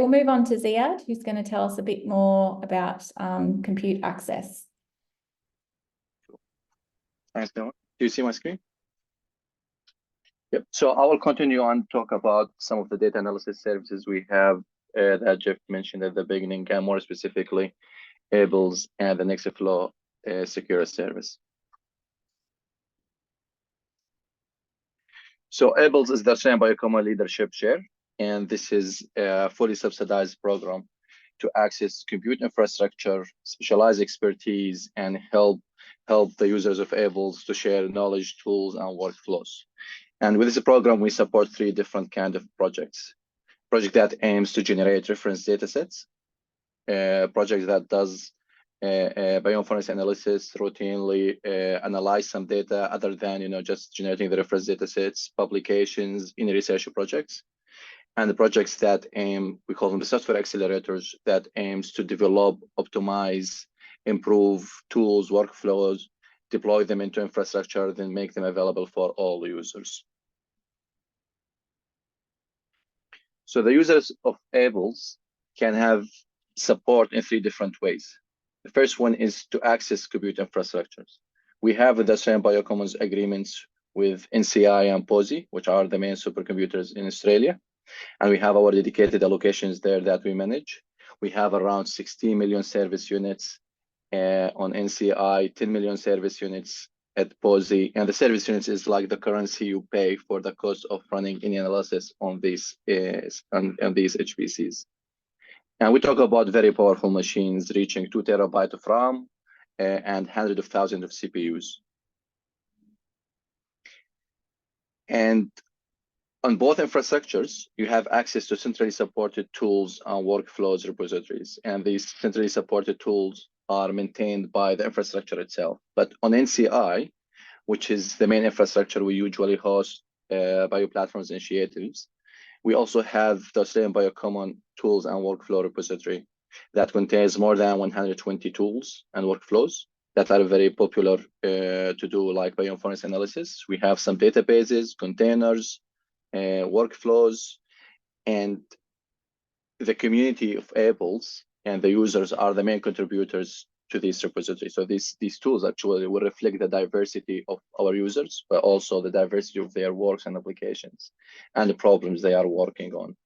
we'll move on to Ziad, who's going to tell us a bit more about compute access. Thanks, Noah. Do you see my screen? Yep. So I will continue on talk about some of the data analysis services we have that Jeff mentioned at the beginning, and more specifically, ABLeS and the Nextflow Secure service. So ABLeS is the Australian Biocommerce Leadership Share, and this is a fully subsidized program to access compute infrastructure, specialized expertise, and help the users of ABLeS to share knowledge, tools, and workflows. And with this program, we support 3 different kinds of projects. Project that aims to generate reference data sets, project that does bioinformatics analysis, routinely analyze some data other than just generating the reference data sets, publications, in research projects, and the projects that aim, we call them the software accelerators, that aims to develop, optimize, improve tools, workflows, deploy them into infrastructure, then make them available for all users. So the users of ABLeS can have support in 3 different ways. The first one is to access compute infrastructures. We have the Australian Biocommons agreements with NCI and POSI, which are the main supercomputers in Australia. And we have our dedicated allocations there that we manage. We have around 16 million service units on NCI, 10 million service units at POSI, and the service units is like the currency you pay for the cost of running any analysis on these on these HPCs. And we talk about very powerful machines reaching 2 terabytes of RAM and hundreds of thousands of CPUs. And on both infrastructures, you have access to centrally supported tools and workflows repositories. And these centrally supported tools are maintained by the infrastructure itself. But on NCI, which is the main infrastructure we usually host Bioplatforms initiatives, we also have the Australian Biocommon Tools and Workflow repository that contains more than 120 tools and workflows that are very popular to do like bioinformatics analysis. We have some databases, containers, workflows, and the community of ABLeS and the users are the main contributors to these repositories. So these tools actually will reflect the diversity of our users, but also the diversity of their works and applications and the problems they are working on.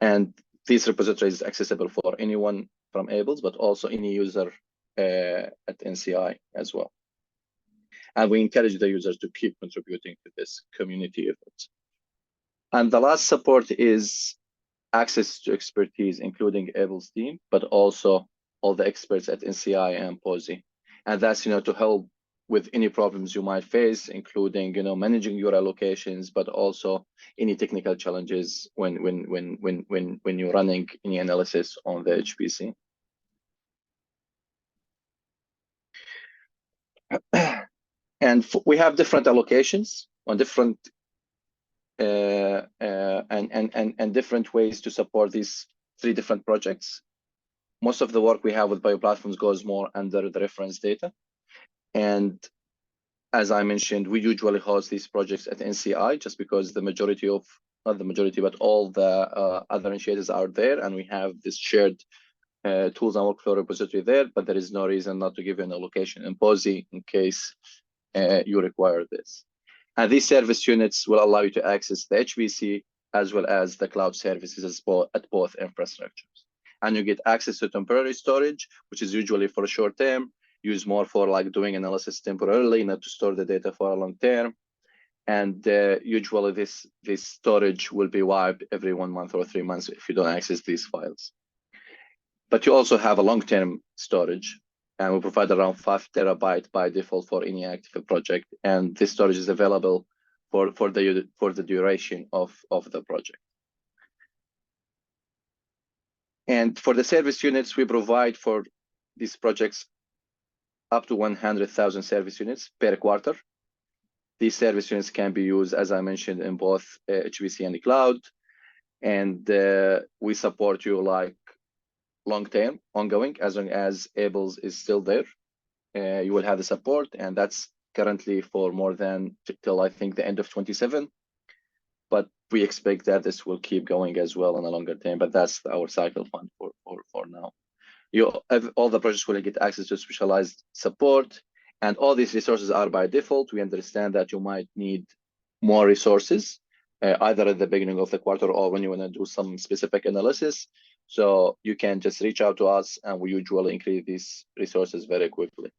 And this repository is accessible for anyone from ABLeS, but also any user at NCI as well. And we encourage the users to keep contributing to this community effort. And the last support is access to expertise, including ABLeS team, but also all the experts at NCI and POSI. And that's, to help with any problems you might face, including, managing your allocations, but also any technical challenges when you're running any analysis on the HPC. And we have different allocations on different and different ways to support these 3 different projects. Most of the work we have with Bioplatforms goes more under the reference data. And as I mentioned, we usually host these projects at NCI just because the majority of, not the majority, but all the other initiatives are there. And we have this shared tools and workflow repository there, but there is no reason not to give you an allocation in POSI in case you require this. And these service units will allow you to access the HPC as well as the cloud services at both infrastructures. And you get access to temporary storage, which is usually for a short term, used more for like doing analysis temporarily, not to store the data for a long term. And usually this storage will be wiped every 1 month or 3 months if you don't access these files. But you also have a long-term storage, and we provide around 5 terabytes by default for any active project. And this storage is available for the duration of the project. And for the service units, we provide for these projects up to 100,000 service units per quarter. These service units can be used, as I mentioned, in both HPC and the cloud. And we support you like long-term, ongoing, as long as ABLeS is still there. You will have the support, and that's currently for more than till I think the end of 27. But we expect that this will keep going as well in a longer term, but that's our cycle fund for now. All the projects will get access to specialized support, and all these resources are by default. We understand that you might need more resources, either at the beginning of the quarter or when you want to do some specific analysis. So you can just reach out to us, and we usually increase these resources very quickly.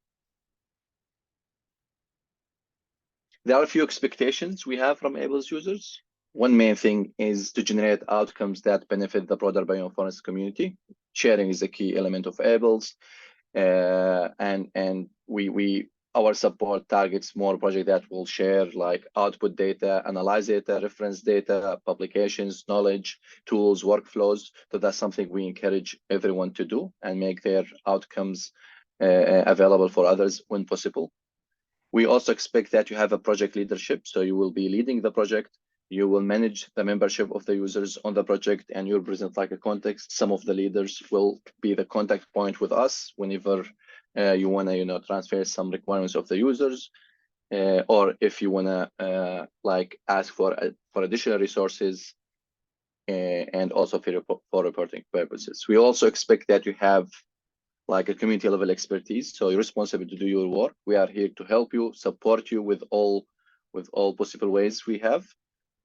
There are a few expectations we have from ABLeS users. One main thing is to generate outcomes that benefit the broader bioinformatics community. Sharing is a key element of ABLeS, and our support targets more projects that will share like output data, analyze data, reference data, publications, knowledge, tools, workflows. So that's something we encourage everyone to do and make their outcomes available for others when possible. We also expect that you have a project leadership, so you will be leading the project. You will manage the membership of the users on the project, and you'll present like a context. Some of the leaders will be the contact point with us whenever you want to, transfer some requirements of the users, or if you want to like ask for additional resources, and also for reporting purposes. We also expect that you have like a community level expertise, so you're responsible to do your work. We are here to help you, support you with all possible ways we have.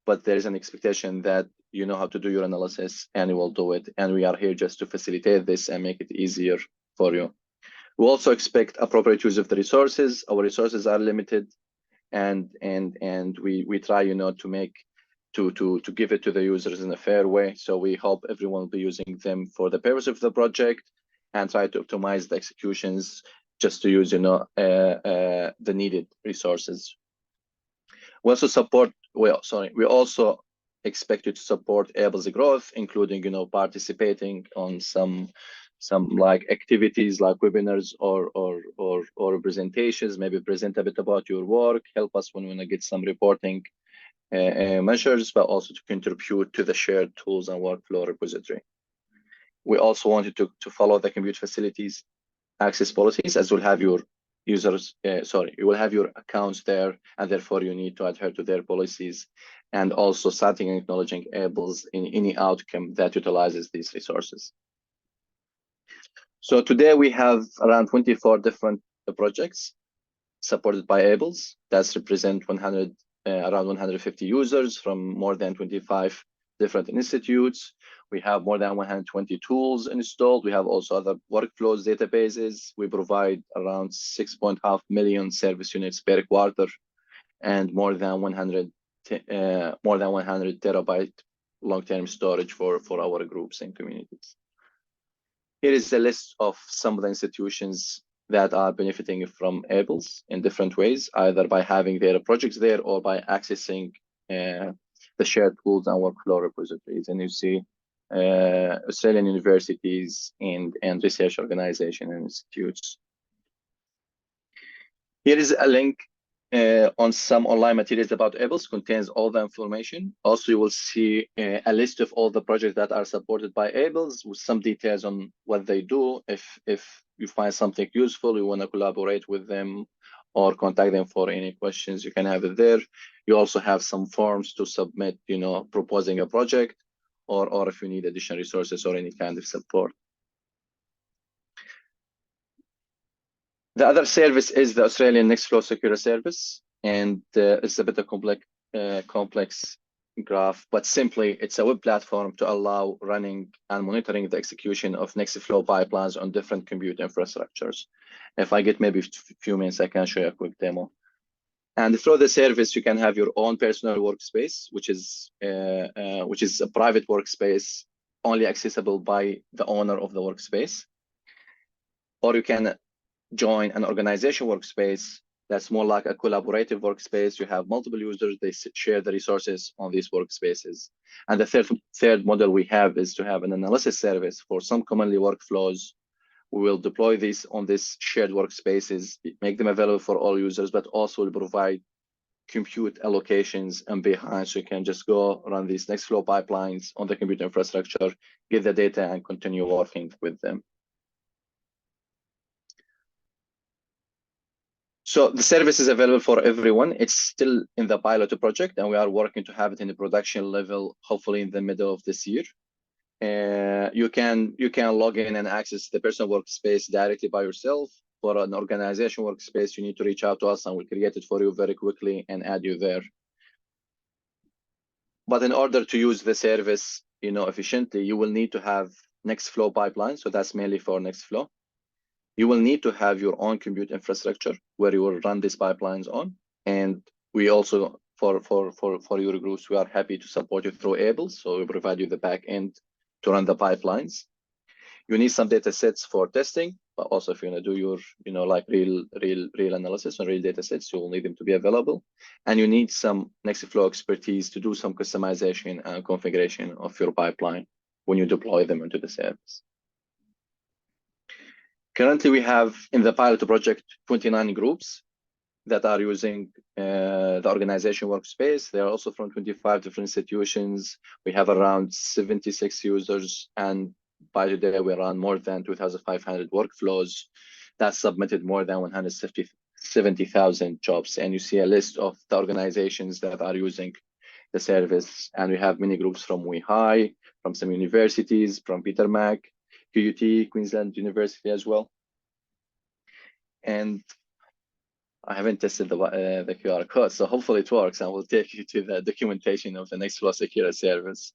But there is an expectation that you know how to do your analysis and you will do it. And we are here just to facilitate this and make it easier for you. We also expect appropriate use of the resources. Our resources are limited, and we try, to give it to the users in a fair way. So we hope everyone will be using them for the purpose of the project and try to optimize the executions just to use, the needed resources. We also expect you to support ABLeS growth, including, participating on some like activities like webinars or presentations. Maybe present a bit about your work, help us when we want to get some reporting measures, but also to contribute to the shared tools and workflow repository. We also wanted to follow the compute facilities access policies, as we'll have your users, you will have your accounts there, and therefore you need to adhere to their policies, and also starting and acknowledging ABLeS in any outcome that utilizes these resources. So today we have around 24 different projects supported by ABLeS. That represent around 150 users from more than 25 different institutes. We have more than 120 tools installed. We have also other workflows, databases. We provide around 6.5 million service units per quarter, and more than 100 terabyte long-term storage for our groups and communities. Here is a list of some of the institutions that are benefiting from ABLeS in different ways, either by having their projects there or by accessing the shared tools and workflow repositories. And you see Australian universities and research organizations and institutes. Here is a link on some online materials about ABLeS, contains all the information. Also, you will see a list of all the projects that are supported by ABLeS with some details on what they do. If you find something useful, you want to collaborate with them or contact them for any questions, you can have it there. You also have some forms to submit, proposing a project, or if you need additional resources or any kind of support. The other service is the Australian Nextflow Secure Service, and it's a bit of complex graph, but simply it's a web platform to allow running and monitoring the execution of Nextflow pipelines on different compute infrastructures. If I get maybe a few minutes, I can show you a quick demo. And through the service, you can have your own personal workspace, which is a private workspace only accessible by the owner of the workspace, or you can join an organization workspace that's more like a collaborative workspace. You have multiple users, they share the resources on these workspaces. And the third model we have is to have an analysis service for some commonly workflows. We will deploy these on these shared workspaces, make them available for all users, but also will provide compute allocations and behind, so you can just go run these Nextflow pipelines on the computer infrastructure, get the data, and continue working with them. So the service is available for everyone. It's still in the pilot project, and we are working to have it in the production level, hopefully in the middle of this year. You can log in and access the personal workspace directly by yourself. For an organization workspace, you need to reach out to us, and we'll create it for you very quickly and add you there. But in order to use the service, efficiently, you will need to have Nextflow pipeline. So that's mainly for Nextflow. You will need to have your own compute infrastructure where you will run these pipelines on. And we also, for your groups, we are happy to support you through ABLeS. So we provide you the back end to run the pipelines. You need some data sets for testing, but also if you want to do your, like real analysis on real data sets, you will need them to be available. And you need some Nextflow expertise to do some customization and configuration of your pipeline when you deploy them into the service. Currently, we have in the pilot project 29 groups that are using the organization workspace. They are also from 25 different institutions. We have around 76 users, and by today we run more than 2,500 workflows that submitted more than 170,000 jobs. And you see a list of the organizations that are using the service. And we have many groups from WeHi, from some universities, from Peter Mac, QUT, Queensland University as well. And I haven't tested the QR code, so hopefully it works, and we'll take you to the documentation of the Nextflow Secure service.